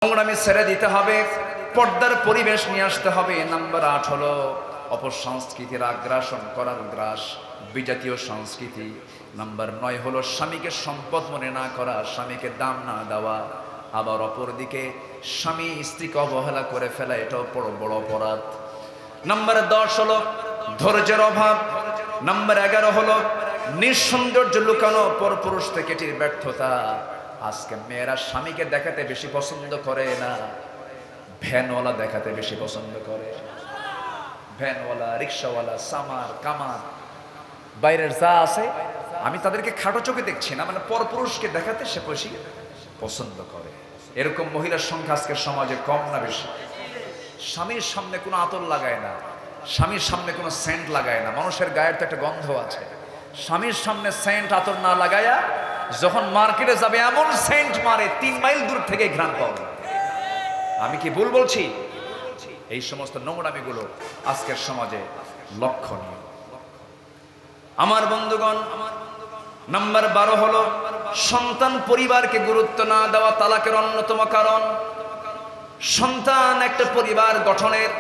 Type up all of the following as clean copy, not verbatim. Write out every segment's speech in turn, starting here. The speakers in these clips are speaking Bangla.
নোংরামি ছেড়ে দিতে হবে, পর্দার পরিবেশ নিয়ে আসতে হবে। নাম্বার 8 হলো অপসংস্কৃতির আগ্রাসন করার গ্রাস, বিজাতীয় সংস্কৃতি। নাম্বার 9 হলো স্বামীকে সম্পদ মনে না করা, স্বামীকে দাম না দেওয়া। আবার অপরদিকে স্বামী স্ত্রীকে অবহেলা করে ফেলা, এটাও বড় অপরাধ। নাম্বার 10 হলো ধৈর্যের অভাব। নাম্বার 11 হলো নিঃসৌন্দর্য লুকানো, পরপুরুষ থেকে এটির ব্যর্থতা। আজকে মেয়েরা স্বামীকে দেখাতে বেশি পছন্দ করে না, ভ্যানওয়ালা দেখাতে বেশি পছন্দ করে। ভ্যানওয়ালা, রিক্সাওয়ালা, সামার কামার, বাইরের যা আছে, আমি তাদেরকে খাটো চোখে দেখছি না, মানে পরপুরুষকে দেখাতে সে বেশি পছন্দ করে। এরকম মহিলার সংখ্যা আজকের সমাজে কম না বেশি? স্বামীর সামনে কোনো আতর লাগায় না, স্বামীর সামনে কোনো সেন্ট লাগায় না। মানুষের গায়ের তো একটা গন্ধ আছে। স্বামীর সামনে সেন্ট আতর না লাগায়া যখন মার্কেটে যাবে এমন সেন্ট মারে 3 মাইল দূর থেকে ঘ্রাণ পাওয়া যায়। আমি কি ভুল বলছি? এই সমস্ত নোংরামিগুলো আজকের সমাজে লক্ষণীয়। আমার বন্ধুগণ, নাম্বার 12 হলো সন্তান পরিবারকে গুরুত্ব না দেওয়া, তালাকের অন্যতম কারণ। সন্তান একটা পরিবার গঠনের,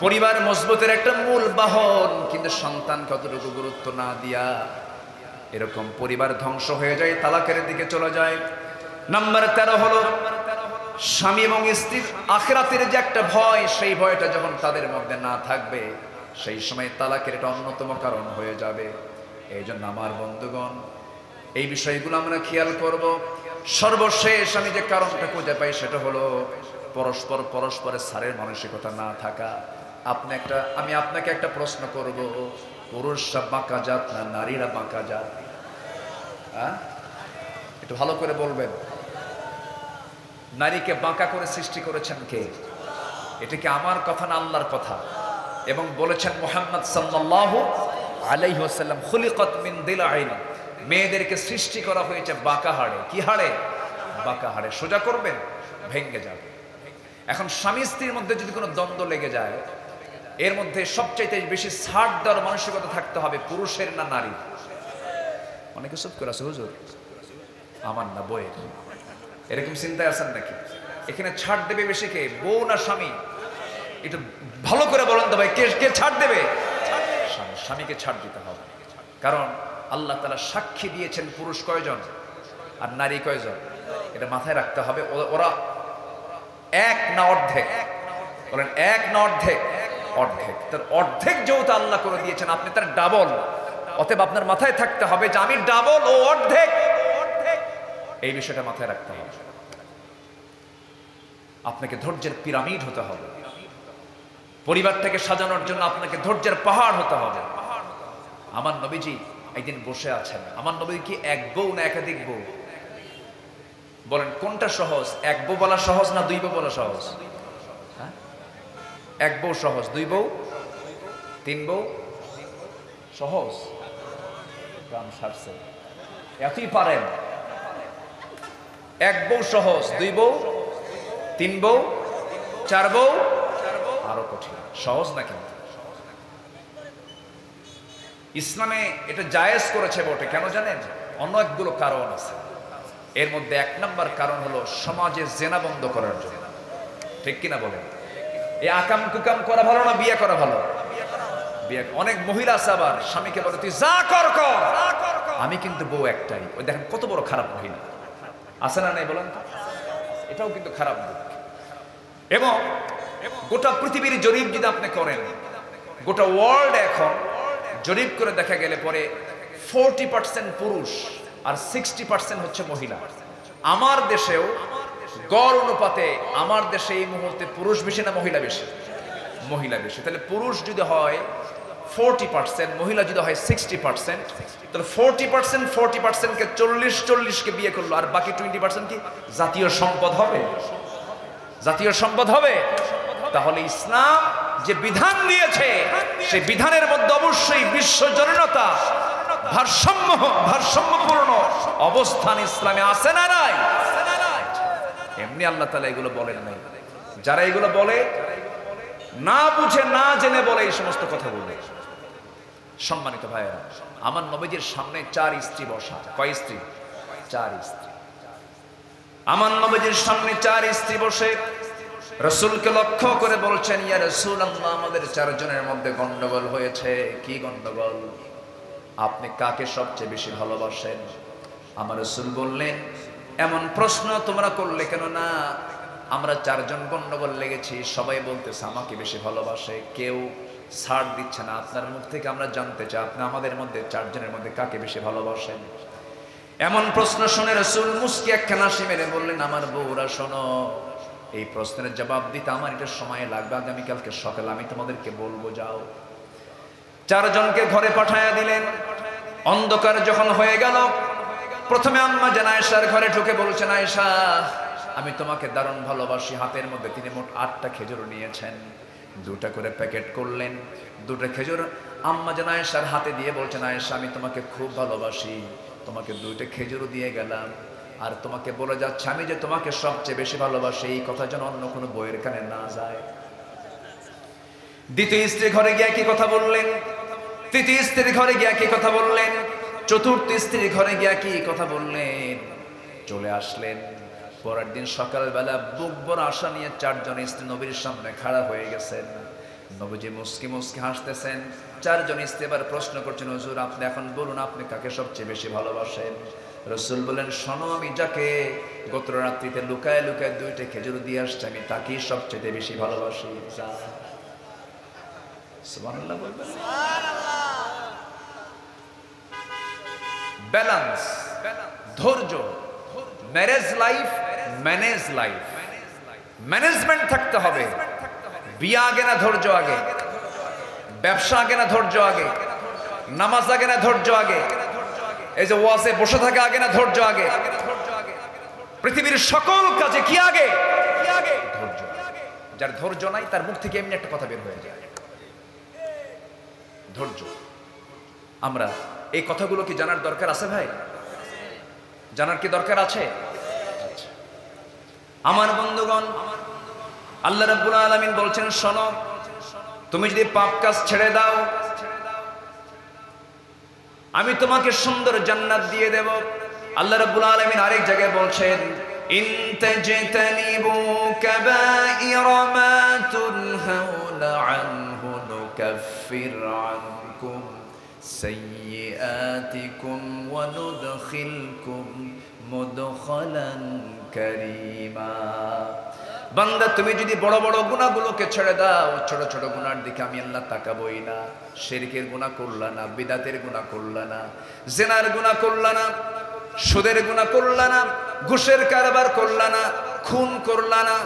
পরিবার মজবুতের একটা মূল বাহন, কিন্তু সন্তান কতটুকু গুরুত্ব না দিয়া এরকম পরিবার ধ্বংস হয়ে যায়, তালাকের দিকে চলে যায়। নাম্বার 13 হলো স্বামী এবং স্ত্রীর আখিরাতের যে একটা ভয়, সেই ভয়টা যখন তাদের মধ্যে না থাকবে, সেই সময় তালাকের এটা অন্যতম কারণ হয়ে যাবে। এই জন্য আমার বন্ধুগণ, এই বিষয়গুলো আমরা খেয়াল করব। সর্বশেষ আমি যে কারণটা খুঁজে পাই সেটা হলো পরস্পরের সারের মানসিকতা না থাকা। আমি আপনাকে একটা প্রশ্ন করব, পুরুষরা বাঁকা জাত না নারীরা বাঁকা জাত? হ্যাঁ, একটু ভালো করে বলবেন। নারীকে বাঁকা করে সৃষ্টি করেছেন কে? এটা কি আমার কথা না আল্লাহর কথা? এবং বলেছেন মুহাম্মদ সাল্লাল্লাহু আলাইহি ওয়াসাল্লাম, খুলিকাত মিন দিলাইন, মেয়েদেরকে সৃষ্টি করা হয়েছে বাঁকা হাড়ে। কি হাড়ে? বাঁকা হাড়ে। সোজা করবেন, ভেঙে যাবে। এখন স্বামী স্ত্রীর মধ্যে যদি কোনো দ্বন্দ্ব লেগে যায়, এর মধ্যে সবচাইতে বেশি ছাড় দেওয়ার মানসিকতা থাকতে হবে পুরুষের না নারীর? অনেকে চুপ করে আছে, হুজুর আমার না বইয়ের, এরকম চিন্তায় আছেন নাকি? এখানে ছাড় দেবে বেশি কে, বউ না স্বামী? একটু ভালো করে বলেন তো ভাই, কে ছাড় দেবে? স্বামীকে ছাড় দিতে হবে। কারণ আল্লাহ তাআলা সাক্ষী দিয়েছেন পুরুষ কয়জন আর নারী কয়জন, এটা মাথায় রাখতে হবে। ওরা এক না অর্ধেক? বলেন এক না অর্ধেক? অর্ধেক। তার অর্ধেক যেহেতু আল্লাহ করে দিয়েছেন, আপনি তার ডাবল। অতএব আপনার মাথায় থাকতে হবে যে আমি ডাবল ও অর্ধেক, এই বিষয়টা মাথায় রাখতে হবে। আপনাকে ধৈর্যের পিরামিড হতে হবে। পরিবারটাকে সাজানোর জন্য আপনাকে ধৈর্যের পাহাড় হতে হবে। আমার নবীজি একদিন বসে আছেন। আমার নবী কি এক বউ না একাধিক বউ? বলেন কোনটা সহজ? এক বউ বলা সহজ না 2 বউ বলা সহজ? হ্যাঁ, এক বউ সহজ, 2 বউ 3 বউ সহজ? কাম সারছে, এতই পারেন। এক বউ সহজ, 2 বউ 3 বউ 4 বউ আরো কঠিন। সহজ না কিন্তু। ইসলামে এটা জায়েজ করেছে বটে, কেন জানেন? অনেকগুলো কারণ আছে। এর মধ্যে 1 নম্বর কারণ হলো সমাজে জেনা বন্ধ করার জন্য। ঠিক কিনা বলেন? এই আকাম কুকাম করা ভালো না বিয়ে করা ভালো? বিয়ে। অনেক মহিলা আছে আবার স্বামীকে বলে তুই যা কর কর, আমি কিন্তু বউ একটাই। ওই দেখেন কত বড় খারাপ মহিলা। আছে না নাই বলেন? এটাও কিন্তু খারাপ দিক। এবং গোটা পৃথিবীর জরিপ যদি আপনি করেন, গোটা ওয়ার্ল্ড এখন জরিপ করে দেখা গেলে পরে 40% পুরুষ আর 60% হচ্ছে মহিলা। আমার দেশেও গড় অনুপাতে আমার দেশে এই মুহূর্তে পুরুষ বেশি না মহিলা বেশি? মহিলা বেশি। তাহলে পুরুষ যদি হয় 40%, মহিলা যদি হয় 60%, তাহলে 40%কে 40-40কে বিয়ে করলো, আর বাকি 20% কি জাতীয় সম্পদ হবে? জাতীয় সম্পদ হবে। তাহলে ইসলাম যে বিধান দিয়েছে, সেই বিধানের মধ্যে অবশ্যই বিশ্বজনীনতা, ভারসাম্যপূর্ণ অবস্থান ইসলামে আছে না নাই? এমনি আল্লাহ তাআলা এগুলো বলেন নাই। যারা এগুলো বলে না বুঝে না জেনে বলে এই সমস্ত কথা বলে। সম্মানিত ভাইয়েরা, আমার নবীজির সামনে 4 স্ত্রী বসা। কয় স্ত্রী? 4 স্ত্রী। আমার নবীজির সামনে 4 স্ত্রী বসে রাসূলকে লক্ষ্য করে বলছেন, ইয়া রাসূলুল্লাহ, আমাদের 4 জনের মধ্যে গন্ডগোল হয়েছে। কি গন্ডগোল? আপনি কাকে সবচেয়ে বেশি ভালোবাসেন? আমার রাসূল বললেন, এমন প্রশ্ন তোমরা করলে কেন? না, আমরা 4 জন গন্ডগোল লেগেছি, সবাই বলতেছে আমাকে বেশি ভালোবাসে, কেউ ছাড় দিচ্ছে না। আপনার মুখ থেকে আমরা জানতে চাই, আপনি আমাদের মধ্যে 4 জনের মধ্যে কাকে বেশি ভালোবাসেন? এমন প্রশ্ন শুনে রাসূল মুস্কি একখানা হাসি মেরে বললেন, আমার বউরা শোনো, এই প্রশ্নের জবাব দিতে আমার এটা সময় লাগবে, আগামীকালকে সকালে আমি তোমাদেরকে বলবো। যাও। 4 জনকে ঘরে পাঠায়া দিলেন। অন্ধকার যখন হয়ে গেল, প্রথমে আম্মা জান আয়েশার ঘরে ঢুকে বলছেন, আয়েশা, আমি তোমাকে দারুণ ভালোবাসি। হাতের মধ্যে তিনি মোট 8টা খেজুর নিয়েছেন, 2টা করে প্যাকেট করলেন। 2টা খেজুর আম্মা জান আয়েশার হাতে দিয়ে বলছেন, আয়েশা, আমি তোমাকে খুব ভালোবাসি, তোমাকে 2টা খেজুরও দিয়ে গেলাম। আর তোমাকে বলে যাচ্ছে, আমি যে তোমাকে সবচেয়ে বেশি ভালোবাসি, এই কথা যেন অন্য কোনো বইয়ের কানে না যায়। দ্বিতীয় স্ত্রী ঘরে গিয়ে কি কথা বললেন, তৃতীয় স্ত্রীর ঘরে গিয়ে কি কথা বললেন, চতুর্থ স্ত্রীর ঘরে গিয়ে কি কথা বললেন। চলে আসলেন। পরের দিন সকালবেলা বুক ভরা আশা নিয়ে 4 জন স্ত্রী নবীর সামনে খাড়া হয়ে গেছেন। নবীজি মুস্কি মুস্কি হাসতেছেন। 4 জন স্ত্রী এবার প্রশ্ন করছেন, হুজুর, আপনি এখন বলুন, আপনি কাকে সবচেয়ে বেশি ভালোবাসেন? রাসূল বলেন, শোনো, আমি যাকে গত রাত্রিতে লুকায় লুকায় 2টা খেজুর দিয়ে আসছে, আমি তাকেই সবচেয়ে বেশি ভালোবাসি। সুবহানাল্লাহ বলবেন। ব্যালেন্স, ধৈর্য, marriage life, manage life, management থাকতে হবে। বিয়ে আগে না ধৈর্য আগে? ব্যবসা আগে না ধৈর্য আগে? নামাজ আগে না ধৈর্য আগে? এই যে ওয়াজে বসে থাকা আগে না ধৈর্য আগে? পৃথিবীর সকল কাজে কি আগে? ধৈর্য। যার ধৈর্য নাই, তার মুখ থেকে এমনি একটা কথা বের হয়ে যায়, ধৈর্য। আমরা এই কথাগুলো কি জানার দরকার আছে ভাই? জানার কি দরকার আছে? আমার বন্ধুগণ, আল্লাহ রাব্বুল আলামিন বলছেন, শোনো, তুমি যদি পাপ কাজ ছেড়ে দাও, আমি তোমাকে সুন্দর জান্নাত দিয়ে দেব। আল্লাহ রাব্বুল আলামিন আরেক জায়গায় বলছেন, ইন তাজতানিবু কাবাইরা মা তুনহাউনা আনহু নুকাফির আনকুম সাইয়্যাতিকুম ওয়া নুদখিলকুম মুদখালান কারীমা। বান্দা, তুমি যদি বড় বড় গুনাহগুলোকে ছেড়ে দাও, ছোট ছোট গুনার দিকে আমি আল্লাহ তাকাবই না। শিরকের গুনাহ করলা না, বিদআতের গুনাহ করলা না, জিনার গুনাহ করলা না, সুদের গুনাহ করলা না, ঘুষের কারবার করলা না, খুন করলা না,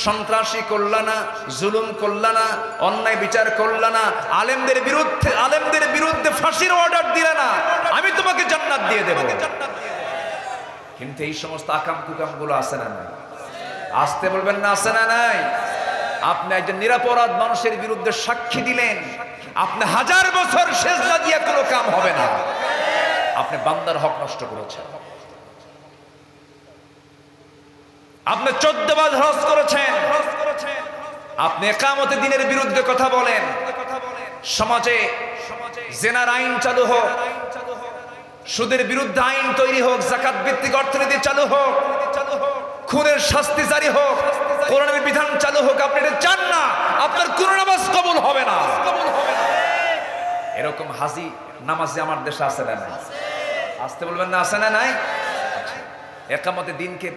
সন্ত্রাসী করলা না, জুলুম করলা না, অন্যায় বিচার করলা না, আলেমদের বিরুদ্ধে ফাঁসির অর্ডার দিলা না, আমি তোমাকে জান্নাত দিয়ে দেব। কিন্তু এই সমস্ত আকাম কুকাম গুলো আছে না নাই? আসতে বলবেন না, আছে না নাই? আপনি একজন নিরপরাধ মানুষের বিরুদ্ধে সাক্ষী দিলেন, আপনি 1000 বছর সেজদা দিয়ে কোনো কাম হবে না। আপনি বান্দার হক নষ্ট করেছেন। আপনি 14 বার হজ করেছেন। আপনি ইকামতে দিনের বিরুদ্ধে কথা বলেন। সমাজে জিনার আইন চালু হোক, সুদের বিরুদ্ধে আইন তৈরি হোক, যাকাত ভিত্তিক অর্থনীতি চালু হোক, খুনের শাস্তি জারি হোক, কোরআনের বিধান চালু হোক, আপনি এটা চান না, আপনার কোন নামাজ কবুল হবে না। এরকম হাজি নামাজি আমার দেশে আছে না নাই? আসতে বলবেন না, আছে না নাই? একামতে দিনকে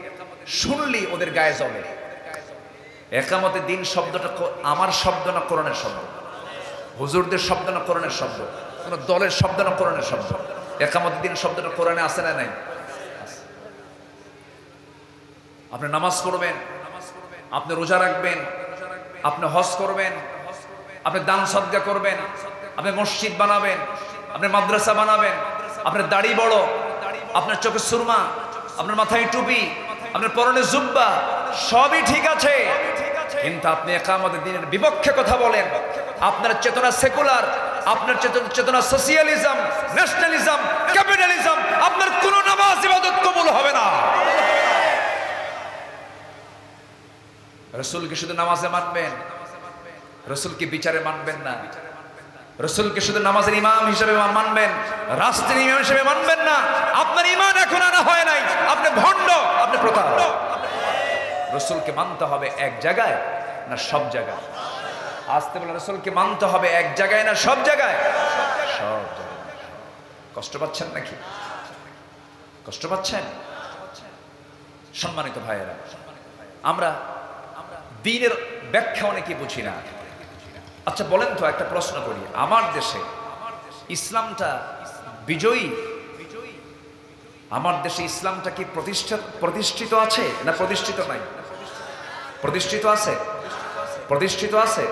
শুনলি ওদের গায়ে জ্বলে। একামতে দিন শব্দটা আমার শব্দ না, কোরআনের শব্দ। হুজুরদের শব্দ না, কোরআনের শব্দ। কোন দলের শব্দ না, কোরআনের শব্দ। একামতে দিন শব্দটা কোরআনে আছে না নাই? আপনি নামাজ পড়বেন, আপনি রোজা রাখবেন, আপনি হজ করবেন, আপনি দান সদকা করবেন, আপনি মসজিদ বানাবেন, আপনি মাদ্রাসা বানাবেন, আপনার দাড়ি বড়, আপনার চোখে সুরমা, আপনার মাথায় টুপি, আপনার পরনে জুব্বা, সবই ঠিক আছে। কিন্তু আপনি ইকামতে দ্বীনের বিপক্ষে কথা বলেন, আপনার চেতনা সেকুলার, আপনার চেতনা সোশিয়ালিজম, ন্যাশনালিজম, ক্যাপিটালিজম, আপনার কোন নামাজ ইবাদত কবুল হবে না। রাসূলকে শুধু নামাজে মানবেন, রাসূলকে বিচারে মানবেন না। রসুলকে শুধু নামাজের ইমাম হিসেবে মানবেন, রাষ্ট্রের ইমাম হিসেবে মানবেন না। আপনার ইমান এখন আনা হয় নাই, আপনি ভণ্ড, আপনি প্রতারক। রসুলকে মানতে হবে এক জায়গায় না সব জায়গায়? আসতে বলে রসুলকে মানতে হবে এক জায়গায় না সব জায়গায়? সব জায়গায়। কষ্ট পাচ্ছেন নাকি? কষ্ট পাচ্ছেন? সম্মানিত ভাইয়েরা, আমরা দ্বীনের ব্যাখ্যা অনেকে বুঝি না। আচ্ছা বলেন তো, একটা প্রশ্ন করি, আমার দেশে ইসলামটা বিজয়ী? আমার দেশে ইসলামটা কি প্রতিষ্ঠিত আছে না প্রতিষ্ঠিত নাই? প্রতিষ্ঠিত আছে? প্রতিষ্ঠিত আছে।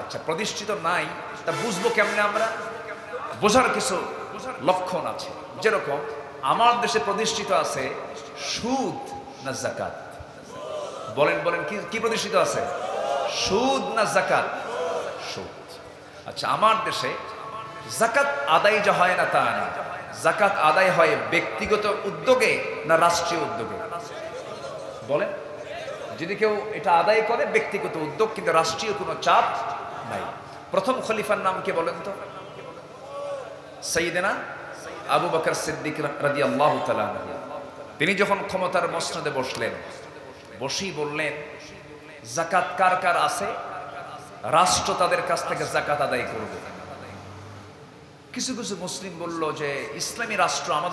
আচ্ছা, প্রতিষ্ঠিত নাই, তা বুঝবো কেমনে আমরা? বোঝার কিছু লক্ষণ আছে। যেরকম আমার দেশে প্রতিষ্ঠিত আছে সুদ না যাকাত? বলেন বলেন, কি প্রতিষ্ঠিত আছে? সুদ না যাকাত? সুদ। আচ্ছা, আমার দেশে যাকাত আদায় যা হয় না তা না, যাকাত আদায় হয় ব্যক্তিগত উদ্যোগে না রাষ্ট্রীয় উদ্যোগে? বলেন। যদি কেউ এটা আদায় করে ব্যক্তিগত উদ্যোগ, কিন্তু রাষ্ট্রীয় কোনো চাপ নাই। প্রথম খলিফার নাম কে বলেন তো? সাইয়েদনা আবু বকর সিদ্দিক রাদিয়াল্লাহু তাআলা আনহু। তিনি যখন ক্ষমতার মসনদে বসলেন, বসেই বললেন, যাকাত কার কার আছে, রাষ্ট্র তাদের কাছ থেকে যাকাত আদায় করবে। কিছু কিছু মুসলিম বলল যে ইসলামী রাষ্ট্র আমাদের